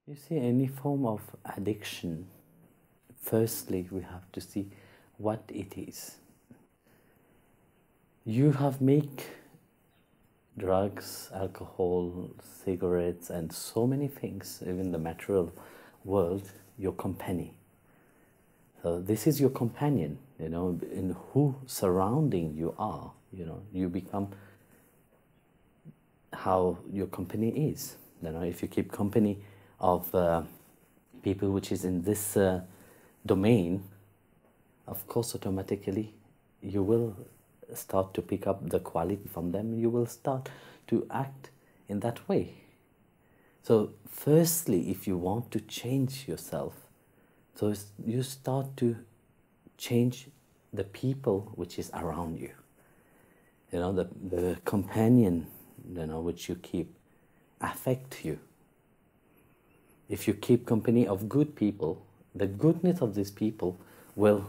You see, any form of addiction, firstly, we have to see what it is. You have made drugs, alcohol, cigarettes, and so many things, even the material world, your company. So this is your companion, in who surrounding you are, you become how your company is. If you keep company of people which is in this domain, of course, automatically you will start to pick up the quality from them. You will start to act in that way. So firstly, if you want to change yourself, so you start to change the people which is around you. The companion, which you keep affect you. If you keep company of good people, the goodness of these people will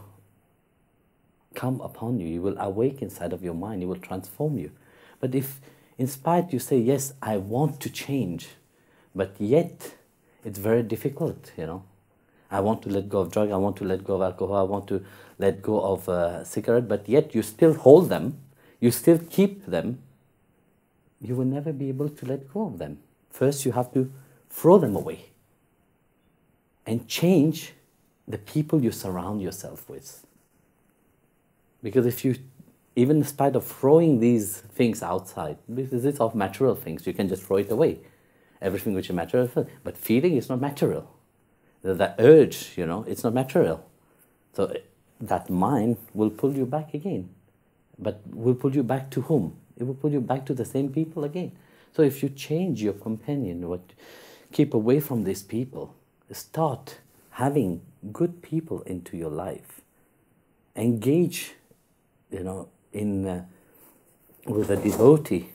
come upon you. You will awake inside of your mind. It will transform you. But if in spite you say, yes, I want to change, but yet it's very difficult, I want to let go of drug, I want to let go of alcohol, I want to let go of cigarette, but yet you still hold them, you still keep them, you will never be able to let go of them. First, you have to throw them away and change the people you surround yourself with. Because if you, even in spite of throwing these things outside, because it's of material things, you can just throw it away. Everything which is material, but feeling is not material. The urge, it's not material. So that mind will pull you back again. But will pull you back to whom? It will pull you back to the same people again. So if you change your companion, keep away from these people, start having good people into your life. Engage, in with a devotee.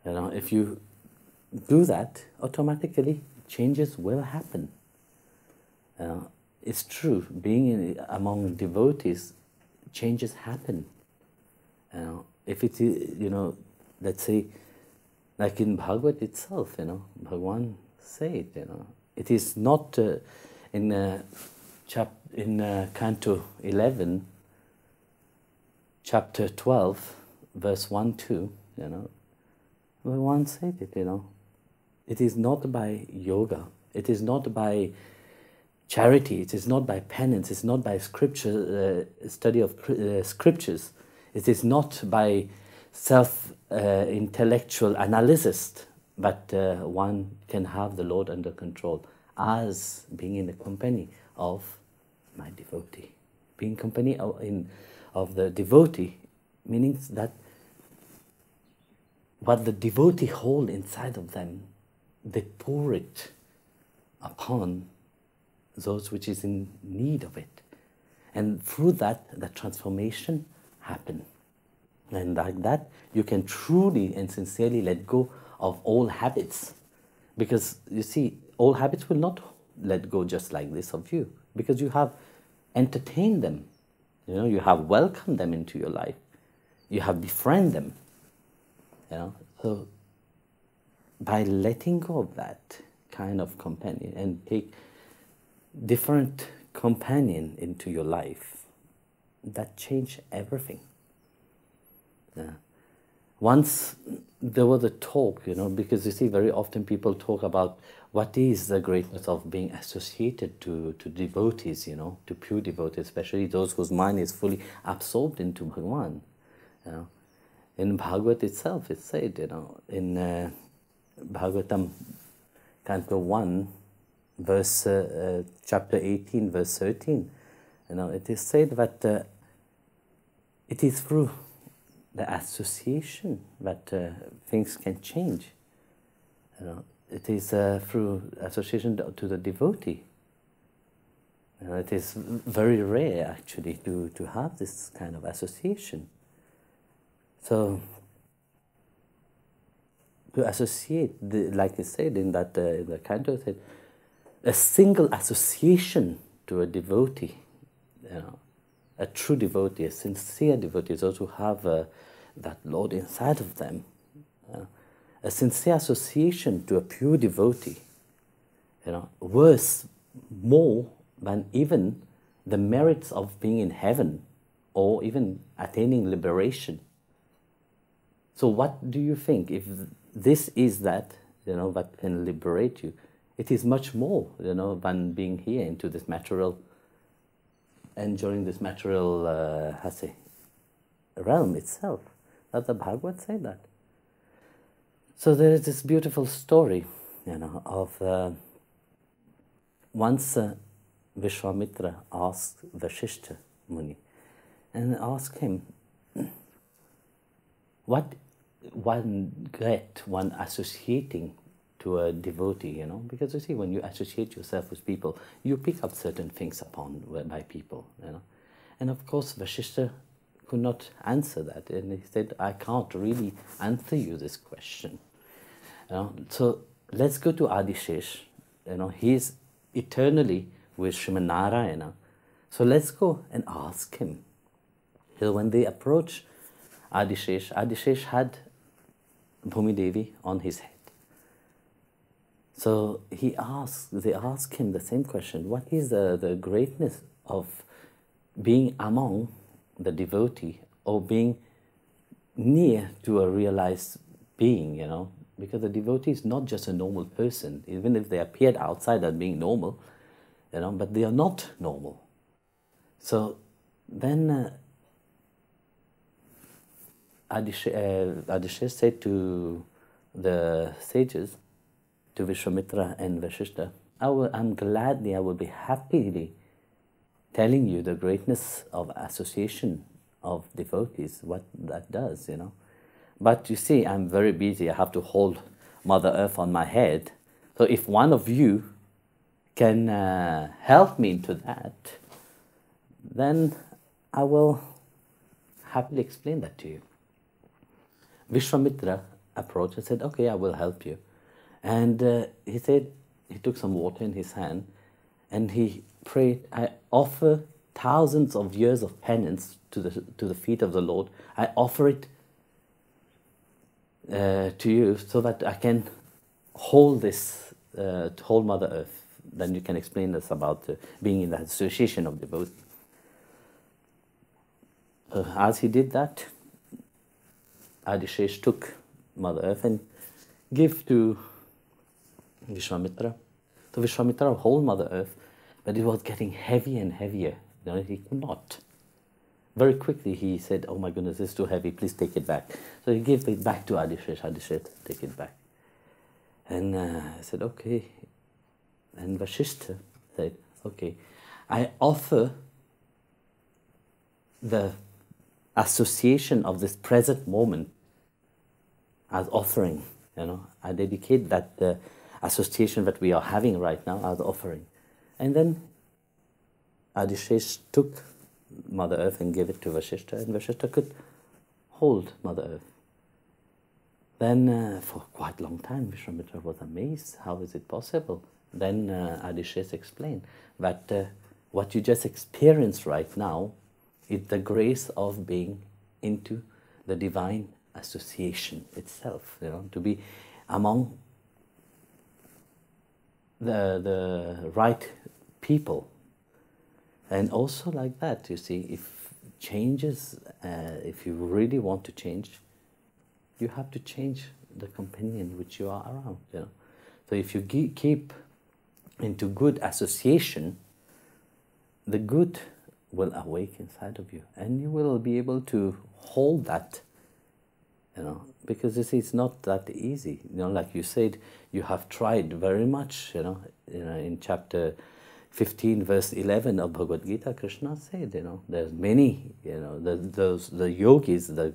If you do that, automatically changes will happen. It's true, being among devotees, changes happen. If it is, let's say, like in Bhagavad itself, Bhagavan said, it is not in Canto 11, chapter 12, verse 1, 2, Bhagavan said it, it is not by yoga, it is not by charity, it is not by penance, it's not by scripture, study of scriptures, it is not by self-intellectual analysis, but one can have the Lord under control as being in the company of my devotee. Being company of the devotee means that what the devotee hold inside of them, they pour it upon those which is in need of it. And through that, the transformation happen. And like that, you can truly and sincerely let go of all habits. Because you see, all habits will not let go just like this of you. Because you have entertained them. You have welcomed them into your life. You have befriended them. So by letting go of that kind of companion and take different companion into your life, that changed everything. Once there was a talk, because you see very often people talk about what is the greatness of being associated to devotees, to pure devotees, especially those whose mind is fully absorbed into Bhagavan. In Bhagavad itself, it said, in Bhagavatam, Canto 1, verse, chapter 18, verse 13, it is said that it is through the association that things can change. It is through association to the devotee. It is very rare, actually, to have this kind of association. So, to associate, like I said in that in the canto, it said, a single association to a devotee, a true devotee, a sincere devotee, those who have that Lord inside of them, a sincere association to a pure devotee, worth more than even the merits of being in heaven or even attaining liberation. So what do you think? If this is that, that can liberate you, it is much more, than being here into this material, enjoying this material, realm itself. That the Bhagavad say that. So there is this beautiful story, of once Vishwamitra asked Vashishta Muni, and asked him, what one associating to a devotee, because you see, when you associate yourself with people, you pick up certain things by people, and of course Vashishta could not answer that, and he said, I can't really answer you this question. So let's go to Adishesh. He's eternally with Srimad Narayana. So let's go and ask him. So when they approach Adishesh had Bhumi Devi on his head. So they ask him the same question. What is the greatness of being among the devotee or being near to a realized being, Because the devotee is not just a normal person, even if they appeared outside as being normal, but they are not normal. So then Adishesh said to the sages, to Vishwamitra and Vashishta, I will be happily telling you the greatness of association of devotees, what that does, But you see, I'm very busy. I have to hold Mother Earth on my head. So if one of you can help me into that, then I will happily explain that to you. Vishwamitra approached and said, okay, I will help you. And he said, he took some water in his hand and he prayed, I offer thousands of years of penance to the feet of the Lord. I offer it to you so that I can hold this, hold Mother Earth. Then you can explain this about being in the association of devotees. As he did that, Adishesh took Mother Earth and gave to Vishwamitra. So Vishwamitra hold Mother Earth, but it was getting heavier and heavier. He could not. Very quickly he said, oh my goodness, this is too heavy, please take it back. So he gave it back to Adishesh. Adishesh, take it back. And I said, okay. And Vashishta said, okay, I offer the association of this present moment as offering. I dedicate that association that we are having right now as offering. And then Adishesh took Mother Earth and gave it to Vashishta, and Vashishta could hold Mother Earth. Then for quite a long time Vishwamitra was amazed, how is it possible? Then Adishesh explained that what you just experienced right now is the grace of being into the divine association itself, to be among the right people. And also like that, you see, if changes, if you really want to change, you have to change the companion which you are around, So if you keep into good association, the good will awake inside of you, and you will be able to hold that, because you see, it's not that easy. Like you said, you have tried very much, in chapter 15, verse 11 of Bhagavad Gita, Krishna said, there's many, the yogis, the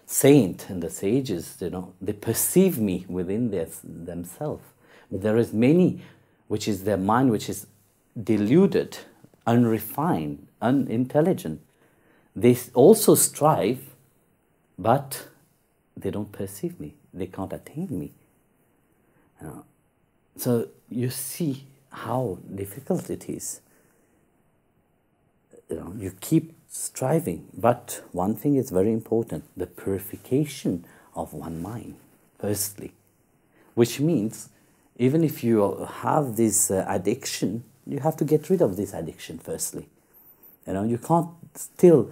saint and the sages, they perceive me within themselves. But there is many, which is their mind, which is deluded, unrefined, unintelligent. They also strive, but they don't perceive me. They can't attain me. So you see how difficult it is. You keep striving, but one thing is very important: the purification of one mind. Firstly, which means even if you have this addiction, you have to get rid of this addiction firstly. You can't still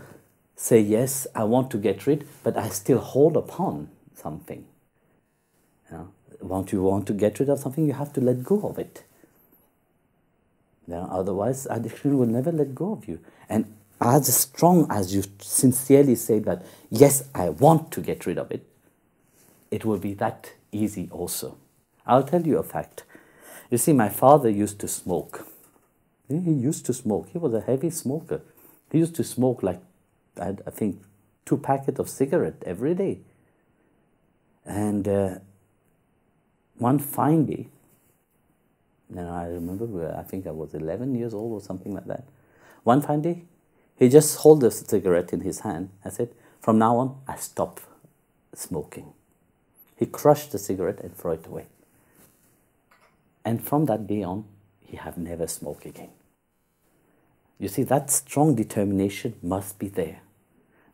say, yes, I want to get rid, but I still hold upon something. You want to get rid of something, you have to let go of it. Otherwise, addiction will never let go of you. And as strong as you sincerely say that, yes, I want to get rid of it, it will be that easy also. I'll tell you a fact. You see, my father used to smoke. He used to smoke. He was a heavy smoker. He used to smoke like, I think, 2 packets of cigarette every day. And one fine day, I remember, I think I was 11 years old or something like that. One fine day, he just held the cigarette in his hand. I said, from now on, I stop smoking. He crushed the cigarette and threw it away. And from that day on, he have never smoked again. You see, that strong determination must be there.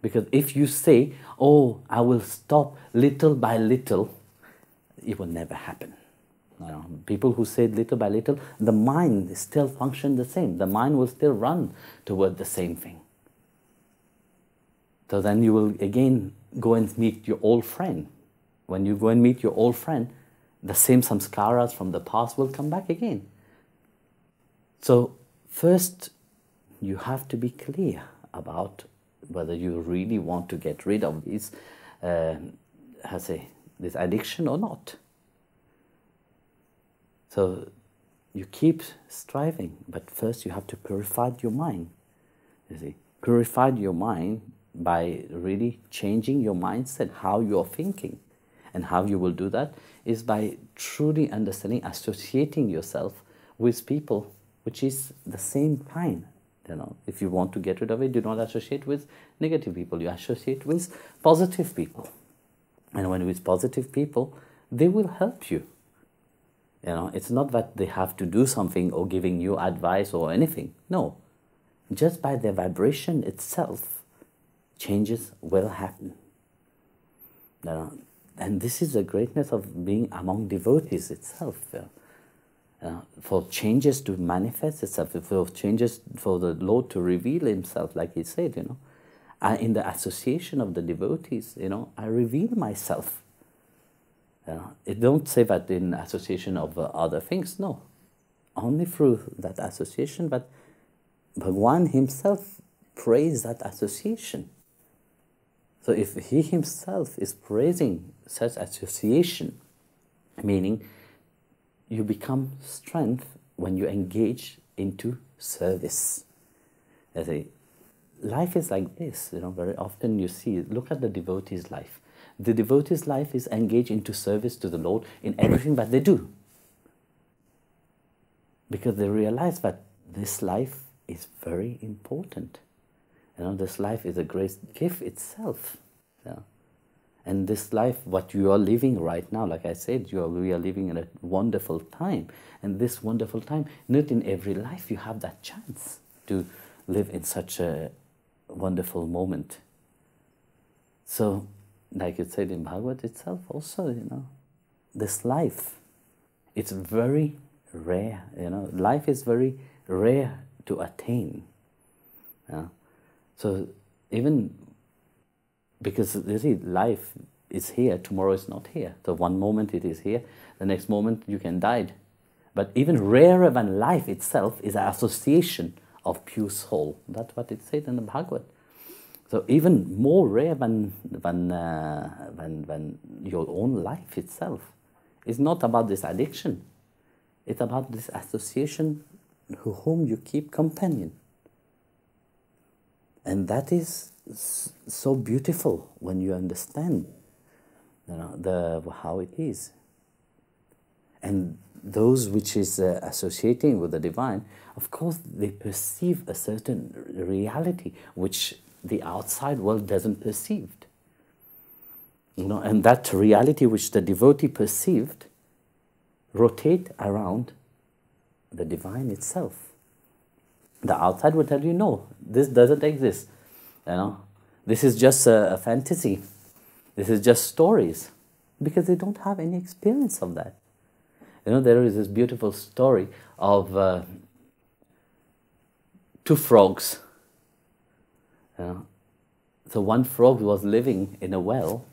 Because if you say, oh, I will stop little by little, it will never happen. People who say little by little, the mind still functions the same. The mind will still run toward the same thing. So then you will again go and meet your old friend. When you go and meet your old friend, the same samskaras from the past will come back again. So first, you have to be clear about whether you really want to get rid of this, this addiction or not. So you keep striving, but first you have to purify your mind. You see, purify your mind by really changing your mindset, how you are thinking. And how you will do that is by truly understanding, associating yourself with people which is the same kind. If you want to get rid of it, do not associate with negative people. You associate with positive people. And when with positive people, they will help you. It's not that they have to do something or giving you advice or anything. No. Just by their vibration itself, changes will happen. And this is the greatness of being among devotees itself. For changes to manifest itself, for the Lord to reveal himself, like he said, in the association of the devotees, I reveal myself. It don't say that in association of other things, no. Only through that association, but Bhagwan himself praised that association. So if he himself is praising such association, meaning you become strength when you engage into service. Life is like this, very often you see, look at the devotee's life. The devotee's life is engaged into service to the Lord in everything that they do. Because they realize that this life is very important. This life is a great gift itself. And this life, what you are living right now, like I said, we are living in a wonderful time. And this wonderful time, not in every life you have that chance to live in such a wonderful moment. So, like it said in Bhagavad itself also, this life, it's very rare, life is very rare to attain. So even because you see, life is here, tomorrow is not here. So one moment it is here, the next moment you can die. But even rarer than life itself is an association of pure soul. That's what it said in the Bhagavad. So even more rare than your own life itself. It's not about this addiction. It's about this association to whom you keep companion. And that is so beautiful when you understand, how it is. And those which is associating with the divine, of course, they perceive a certain reality which the outside world doesn't perceive. And that reality which the devotee perceived rotate around the divine itself. The outside will tell you, no, this doesn't exist. This is just a fantasy. This is just stories. Because they don't have any experience of that. You know, there is this beautiful story of two frogs. So one frog was living in a well,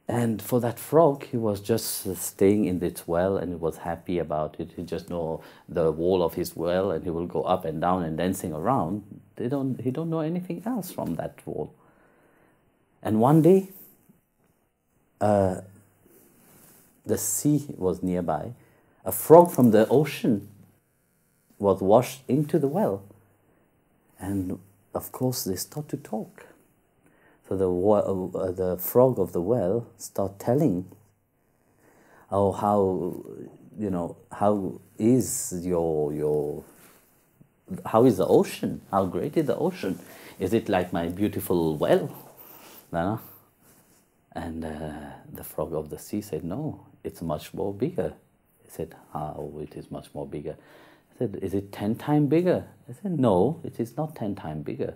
and for that frog, he was just staying in this well and he was happy about it. He just know the wall of his well and he will go up and down and dancing around. He don't know anything else from that wall. And one day, the sea was nearby. A frog from the ocean was washed into the well. And of course, they start to talk. So the frog of the well start telling, oh, how is how is the ocean? How great is the ocean? Is it like my beautiful well? No? And the frog of the sea said, no, it's much more bigger. He said, how it is much more bigger? I said, is it 10 times bigger? I said, no, it is not 10 times bigger.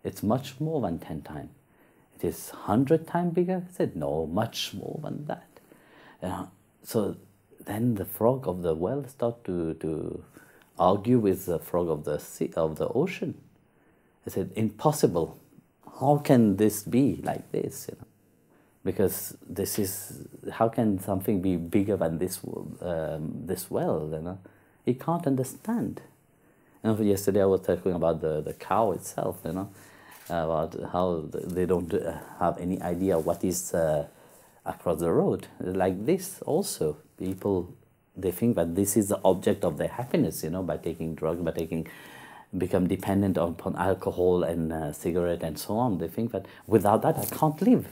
It's much more than 10 times. It is 100 times bigger? I said, no, much more than that. So then the frog of the well started to argue with the frog of the sea, of the ocean. I said, impossible. How can this be like this? Because this is, how can something be bigger than this well? He can't understand. Yesterday I was talking about the cow itself, about how they don't have any idea what is across the road. Like this also, people, they think that this is the object of their happiness, by taking drugs, become dependent upon alcohol and cigarette and so on. They think that without that I can't live.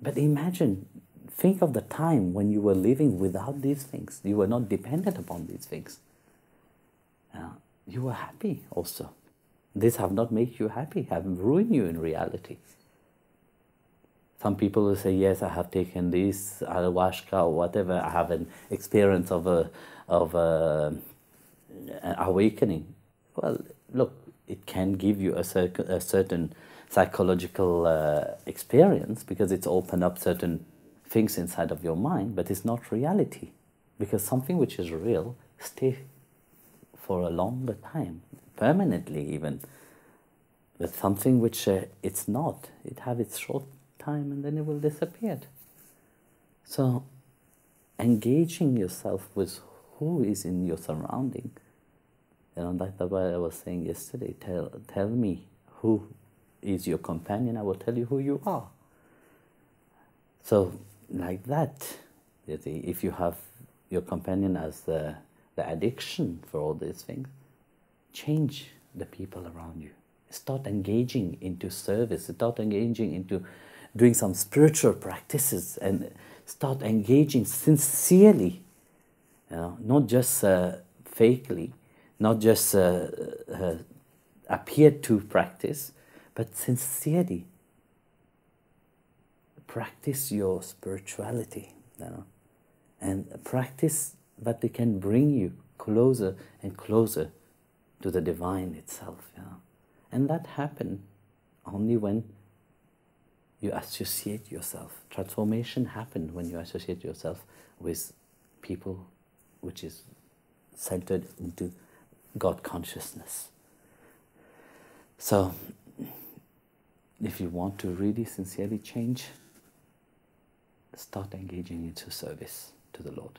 But imagine, think of the time when you were living without these things. You were not dependent upon these things. You were happy also. These have not made you happy, have ruined you in reality. Some people will say, yes, I have taken this ayahuasca or whatever. I have an experience of an awakening. Well, look, it can give you a certain psychological experience because it's opened up certain things inside of your mind, but it's not reality. Because something which is real stays for a longer time, permanently even. But something which it's not, it have its short time and then it will disappear. So engaging yourself with who is in your surrounding, that's what I was saying yesterday. Tell me who is your companion, I will tell you who you are. So like that, if you have your companion as the addiction for all these things, change the people around you. Start engaging into service, start engaging into doing some spiritual practices, and start engaging sincerely, not just fakely, not just appear to practice, but sincerely practice your spirituality, and practice that they can bring you closer and closer to the divine itself. And that happens only when you associate yourself. Transformation happens when you associate yourself with people which is centered into God consciousness. So, if you want to really sincerely change, start engaging into service to the Lord.